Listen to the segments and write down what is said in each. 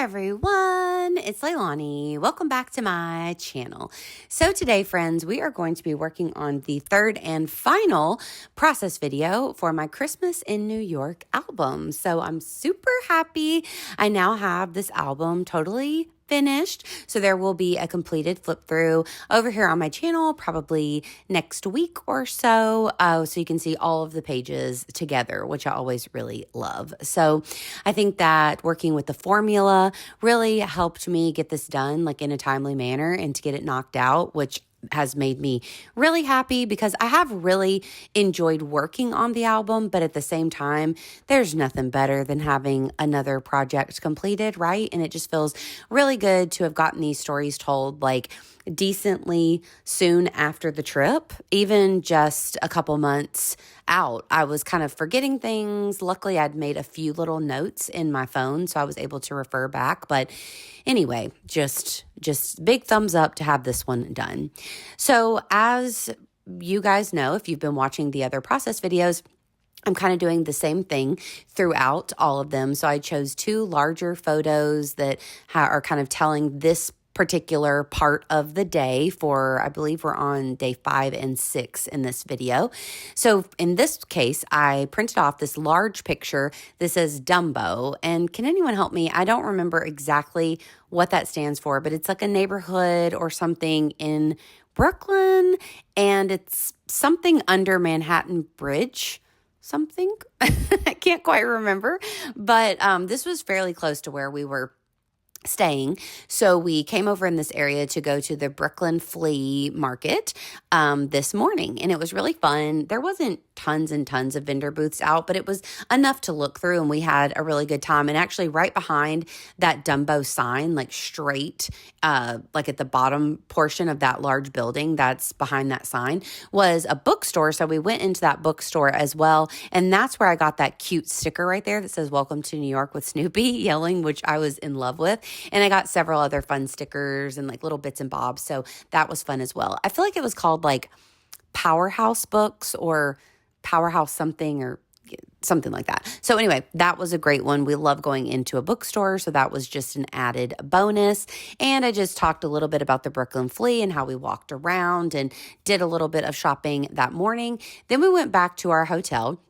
Hi everyone, it's Leilani. Welcome back to my channel. So today, friends, we are going to be working on the third and final process video for my Christmas in New York album. So I'm super happy I now have this album totally finished. So there will be a completed flip through over here on my channel probably next week or so. So you can see all of the pages together, which I always really love. So I think that working with the formula really helped me get this done like in a timely manner and to get it knocked out, which has made me really happy because I have really enjoyed working on the album, but at the same time, there's nothing better than having another project completed, right? And it just feels really good to have gotten these stories told like decently soon after the trip, even just a couple months out. I was kind of forgetting things. Luckily, I'd made a few little notes in my phone, so I was able to refer back. But anyway, just big thumbs up to have this one done. So as you guys know, if you've been watching the other process videos, I'm kind of doing the same thing throughout all of them. So I chose two larger photos that are kind of telling this particular part of the day for, I believe we're on day 5 and 6 in this video. So in this case, I printed off this large picture that says Dumbo. And can anyone help me? I don't remember exactly what that stands for, but it's like a neighborhood or something in Brooklyn, and it's something under Manhattan Bridge. Something. I can't quite remember, but this was fairly close to where we were staying. So we came over in this area to go to the Brooklyn flea market this morning, and it was really fun. There wasn't tons and tons of vendor booths out, but it was enough to look through, and we had a really good time. And actually right behind that Dumbo sign, like straight, like at the bottom portion of that large building that's behind that sign, was a bookstore. So we went into that bookstore as well, and that's where I got that cute sticker right there that says "Welcome to New York" with Snoopy yelling, which I was in love with. And I got several other fun stickers and like little bits and bobs. So that was fun as well. I feel like it was called like Powerhouse Books or Powerhouse something or something like that. So anyway, that was a great one. We love going into a bookstore, so that was just an added bonus. And I just talked a little bit about the Brooklyn Flea and how we walked around and did a little bit of shopping that morning. Then we went back to our hotel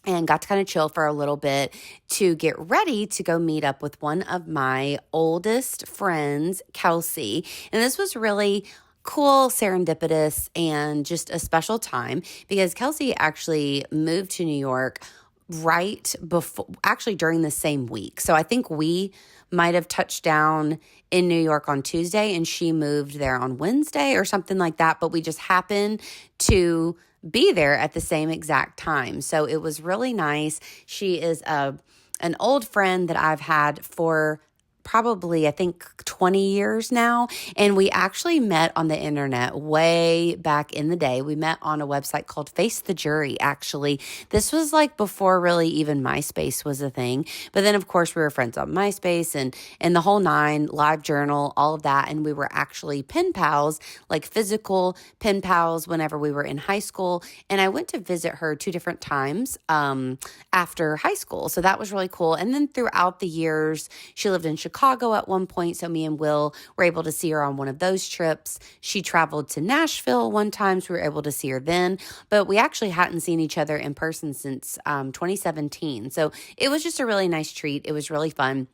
and got to kind of chill for a little bit to get ready to go meet up with one of my oldest friends, Kelsey. And this was really cool, serendipitous, and just a special time because Kelsey actually moved to New York right before, actually during the same week. So I think we might have touched down in New York on Tuesday and she moved there on Wednesday or something like that. But we just happened to be there at the same exact time. So it was really nice. She is an old friend that I've had for probably, I think, 20 years now. And we actually met on the internet way back in the day. We met on a website called Face the Jury, actually. This was like before really even MySpace was a thing. But then, of course, we were friends on MySpace and the whole nine, live journal, all of that. And we were actually pen pals, like physical pen pals whenever we were in high school. And I went to visit her 2 different times after high school. So that was really cool. And then throughout the years, she lived in Chicago at one point, so me and Will were able to see her on one of those trips. She traveled to Nashville one time, so we were able to see her then, but we actually hadn't seen each other in person since 2017. So it was just a really nice treat. It was really fun.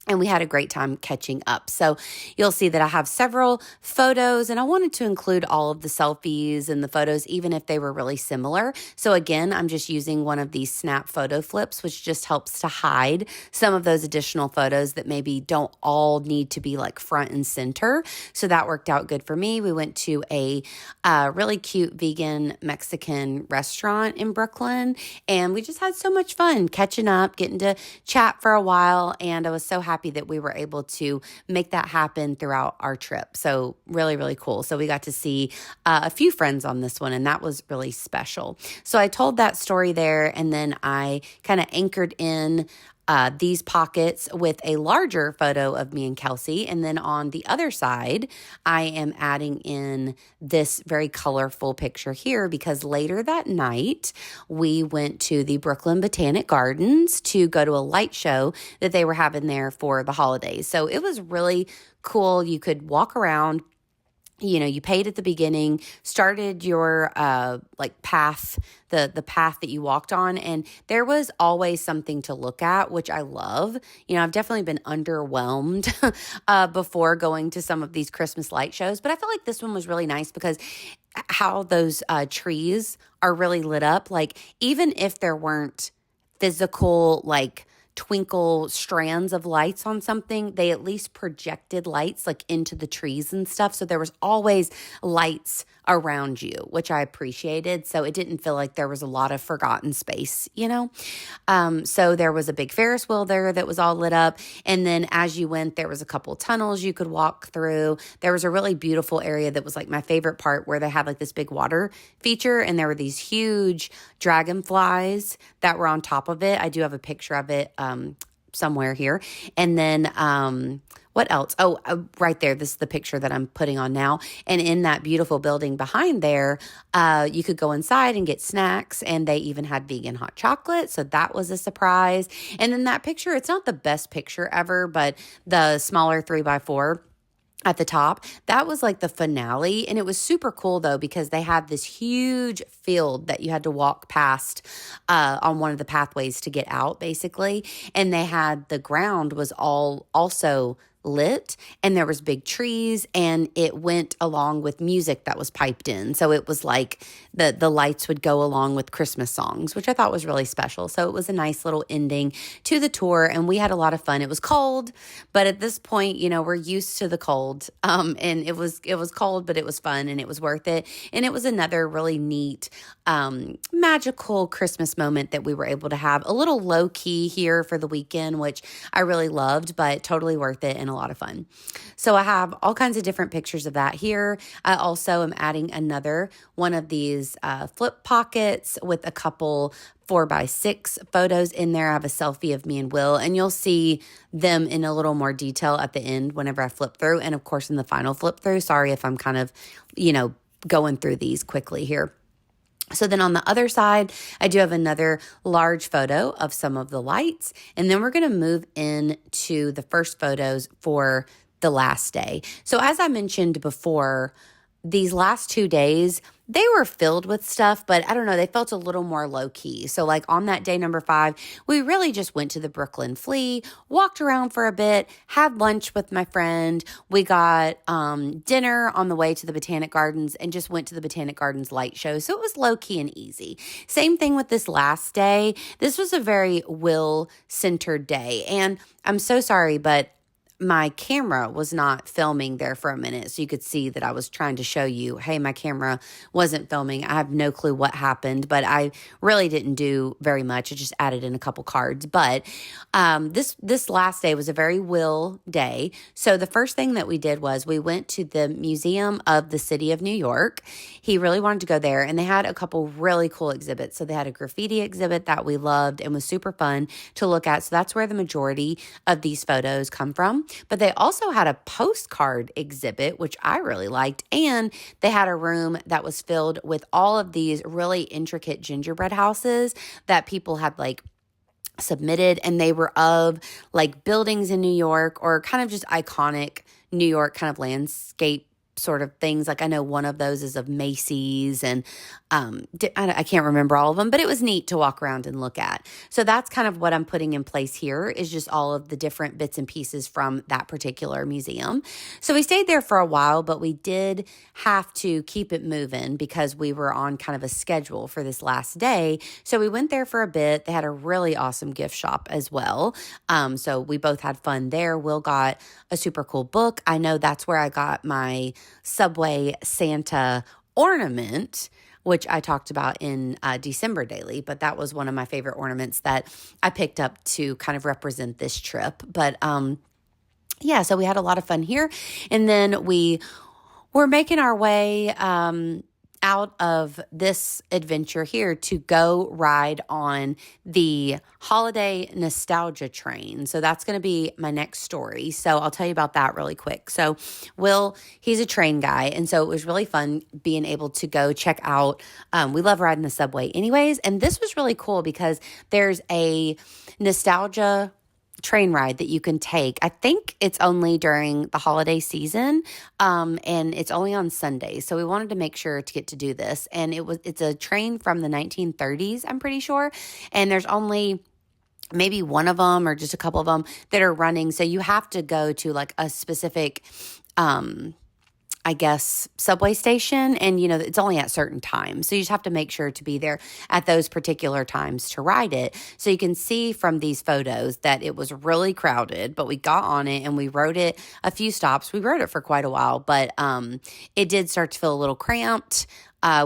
And we had a great time catching up. So you'll see that I have several photos, and I wanted to include all of the selfies and the photos, even if they were really similar. So again, I'm just using one of these snap photo flips, which just helps to hide some of those additional photos that maybe don't all need to be like front and center. So that worked out good for me. We went to a really cute vegan Mexican restaurant in Brooklyn, and we just had so much fun catching up, getting to chat for a while, and I was so happy that we were able to make that happen throughout our trip. So really, really cool. So we got to see a few friends on this one, and that was really special. So I told that story there, and then I kind of anchored in these pockets with a larger photo of me and Kelsey. And then on the other side, I am adding in this very colorful picture here because later that night, we went to the Brooklyn Botanic Gardens to go to a light show that they were having there for the holidays. So it was really cool. You could walk around. You paid at the beginning, started your path, the path that you walked on, and there was always something to look at, which I love. I've definitely been underwhelmed before going to some of these Christmas light shows, but I felt like this one was really nice because how those trees are really lit up. Like, even if there weren't physical, twinkle strands of lights on something, they at least projected lights into the trees and stuff. So there was always lights around you, which I appreciated. So it didn't feel like there was a lot of forgotten space, So there was a big Ferris wheel there that was all lit up. And then as you went, there was a couple tunnels you could walk through. There was a really beautiful area that was my favorite part where they had this big water feature. And there were these huge dragonflies that were on top of it. I do have a picture of it somewhere here. And then what else? Oh, right there. This is the picture that I'm putting on now. And in that beautiful building behind there, you could go inside and get snacks. And they even had vegan hot chocolate. So that was a surprise. And then that picture, it's not the best picture ever, but the smaller 3x4 at the top, that was the finale. And it was super cool though, because they had this huge field that you had to walk past on one of the pathways to get out, basically. And they had, the ground was all also lit, and there was big trees, and it went along with music that was piped in. So it was the lights would go along with Christmas songs, which I thought was really special. So it was a nice little ending to the tour, and we had a lot of fun. It was cold, but at this point, we're used to the cold. And it was cold, but it was fun and it was worth it. And it was another really neat, magical Christmas moment that we were able to have. A little low key here for the weekend, which I really loved, but totally worth it and a lot of fun. So I have all kinds of different pictures of that here. I also am adding another one of these flip pockets with a couple 4x6 photos in there. I have a selfie of me and Will, and you'll see them in a little more detail at the end whenever I flip through. And of course, in the final flip through. Sorry if I'm kind of, going through these quickly here. So then on the other side, I do have another large photo of some of the lights. And then we're going to move into the first photos for the last day. So as I mentioned before, these last 2 days, they were filled with stuff, but I don't know, they felt a little more low key. So on that day number 5, we really just went to the Brooklyn Flea, walked around for a bit, had lunch with my friend. We got dinner on the way to the Botanic Gardens and just went to the Botanic Gardens light show. So it was low key and easy. Same thing with this last day. This was a very Will-centered day. And I'm so sorry, but my camera was not filming there for a minute. So you could see that I was trying to show you, hey, my camera wasn't filming. I have no clue what happened, but I really didn't do very much. I just added in a couple cards. But this last day was a very Will day. So the first thing that we did was we went to the Museum of the City of New York. He really wanted to go there, and they had a couple really cool exhibits. So they had a graffiti exhibit that we loved and was super fun to look at. So that's where the majority of these photos come from. But they also had a postcard exhibit, which I really liked. And they had a room that was filled with all of these really intricate gingerbread houses that people had submitted. And they were of buildings in New York or kind of just iconic New York kind of landscape sort of things. I know one of those is of Macy's, and I can't remember all of them, but it was neat to walk around and look at. So that's kind of what I'm putting in place here, is just all of the different bits and pieces from that particular museum. So we stayed there for a while, but we did have to keep it moving because we were on kind of a schedule for this last day. So we went there for a bit. They had a really awesome gift shop as well. So we both had fun there. Will got a super cool book. I know that's where I got my Subway Santa ornament, which I talked about in December Daily, but that was one of my favorite ornaments that I picked up to kind of represent this trip. But yeah, so we had a lot of fun here. And then we were making our way out of this adventure here to go ride on the holiday nostalgia train. So that's going to be my next story. So I'll tell you about that really quick. So Will, he's a train guy. And so it was really fun being able to go check out. We love riding the subway anyways. And this was really cool because there's a nostalgia train ride that you can take. I think it's only during the holiday season, and it's only on Sundays. So we wanted to make sure to get to do this. And it's a train from the 1930s, I'm pretty sure. And there's only maybe one of them or just a couple of them that are running. So you have to go to like a specific I guess, subway station. And, it's only at certain times. So you just have to make sure to be there at those particular times to ride it. So you can see from these photos that it was really crowded, but we got on it and we rode it a few stops. We rode it for quite a while, but it did start to feel a little cramped.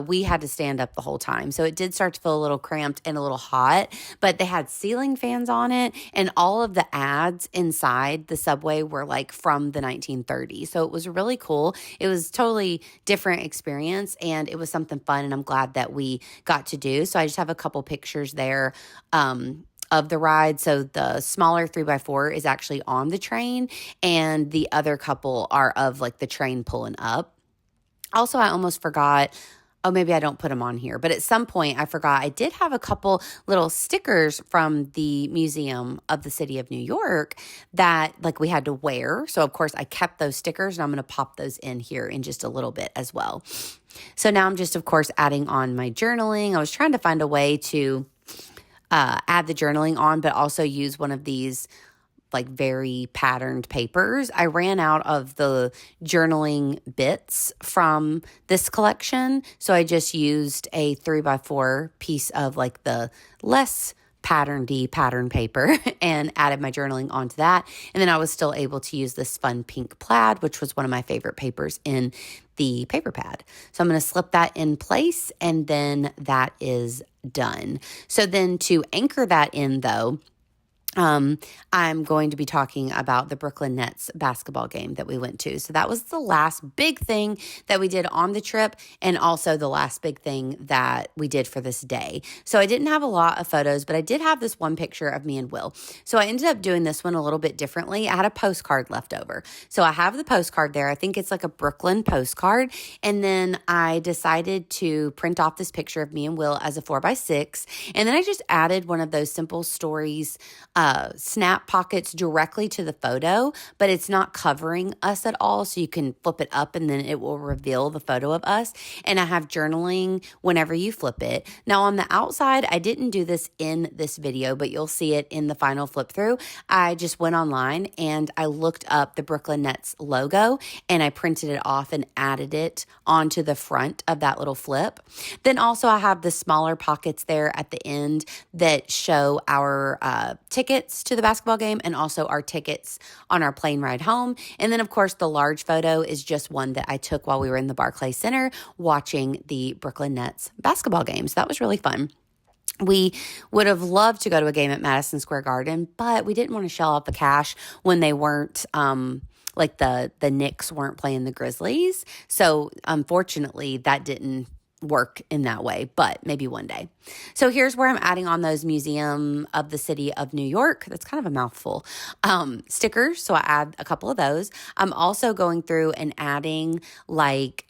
We had to stand up the whole time. So it did start to feel a little cramped and a little hot, but they had ceiling fans on it, and all of the ads inside the subway were like from the 1930s. So it was really cool. It was totally different experience, and it was something fun, and I'm glad that we got to do. So I just have a couple pictures there of the ride. So the smaller 3x4 is actually on the train, and the other couple are of like the train pulling up. Also, I almost forgot. Oh, maybe I don't put them on here. But at some point, I forgot I did have a couple little stickers from the Museum of the City of New York that like we had to wear. So, of course, I kept those stickers, and I'm going to pop those in here in just a little bit as well. So now I'm just, of course, adding on my journaling. I was trying to find a way to add the journaling on, but also use one of these like very patterned papers. I ran out of the journaling bits from this collection. So I just used a 3x4 piece of like the less pattern paper and added my journaling onto that. And then I was still able to use this fun pink plaid, which was one of my favorite papers in the paper pad. So I'm going to slip that in place, and then that is done. So then to anchor that in though, I'm going to be talking about the Brooklyn Nets basketball game that we went to. So that was the last big thing that we did on the trip, and also the last big thing that we did for this day. So I didn't have a lot of photos, but I did have this one picture of me and Will. So I ended up doing this one a little bit differently. I had a postcard left over. So I have the postcard there. I think it's like a Brooklyn postcard. And then I decided to print off this picture of me and Will as a 4x6. And then I just added one of those Simple Stories snap pockets directly to the photo, but it's not covering us at all. So you can flip it up and then it will reveal the photo of us. And I have journaling whenever you flip it. Now on the outside, I didn't do this in this video, but you'll see it in the final flip through. I just went online and I looked up the Brooklyn Nets logo and I printed it off and added it onto the front of that little flip. Then also I have the smaller pockets there at the end that show our tickets to the basketball game and also our tickets on our plane ride home. And then, of course, the large photo is just one that I took while we were in the Barclays Center watching the Brooklyn Nets basketball game. So that was really fun. We would have loved to go to a game at Madison Square Garden, but we didn't want to shell out the cash when they weren't like the Knicks weren't playing the Grizzlies. So unfortunately, that didn't work in that way, but maybe one day. So here's where I'm adding on those Museum of the City of New York. That's kind of a mouthful. Stickers. So I add a couple of those. I'm also going through and adding like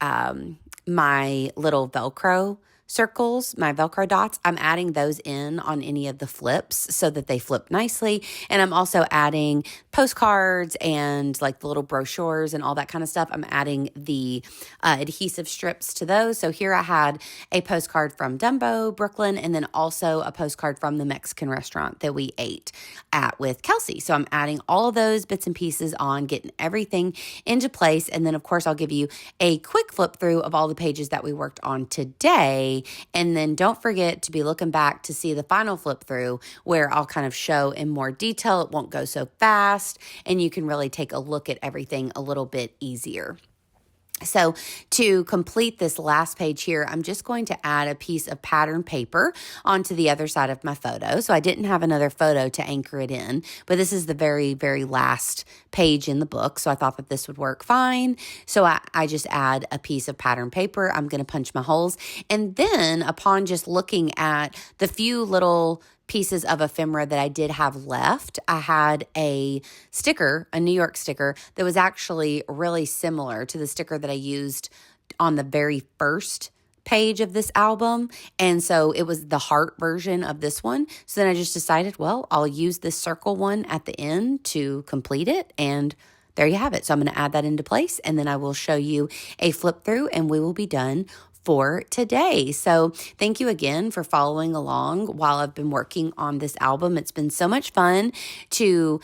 my little Velcro circles, my Velcro dots. I'm adding those in on any of the flips so that they flip nicely. And I'm also adding postcards and like the little brochures and all that kind of stuff. I'm adding the adhesive strips to those. So here I had a postcard from Dumbo, Brooklyn, and then also a postcard from the Mexican restaurant that we ate at with Kelsey. So I'm adding all of those bits and pieces on, getting everything into place. And then of course I'll give you a quick flip through of all the pages that we worked on today. And then don't forget to be looking back to see the final flip through where I'll kind of show in more detail. It won't go so fast and you can really take a look at everything a little bit easier. So to complete this last page here, I'm just going to add a piece of pattern paper onto the other side of my photo. So I didn't have another photo to anchor it in, but this is the very, very last page in the book. So I thought that this would work fine. So I just add a piece of pattern paper. I'm going to punch my holes. And then upon just looking at the few little pieces of ephemera that I did have left, I had a sticker, a New York sticker, that was actually really similar to the sticker that I used on the very first page of this album. And so it was the heart version of this one. So then I just decided, well, I'll use this circle one at the end to complete it. And there you have it. So I'm going to add that into place, and then I will show you a flip through and we will be done for today. So thank you again for following along while I've been working on this album. It's been so much fun to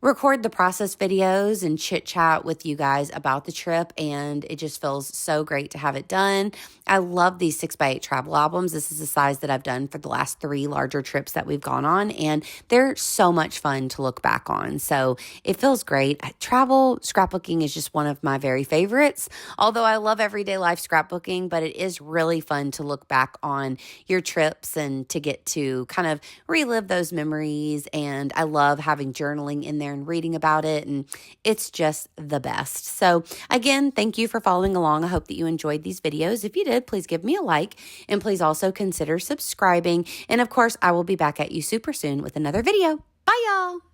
record the process videos and chit chat with you guys about the trip, and it just feels so great to have it done. I love these 6x8 travel albums. This is the size that I've done for the last 3 larger trips that we've gone on, and they're so much fun to look back on. So it feels great. Travel scrapbooking is just one of my very favorites, although I love everyday life scrapbooking, but it is really fun to look back on your trips and to get to kind of relive those memories. And I love having journaling in there and reading about it, and it's just the best. So again, thank you for following along. I hope that you enjoyed these videos. If you did, please give me a like, and please also consider subscribing. And of course, I will be back at you super soon with another video. Bye, y'all.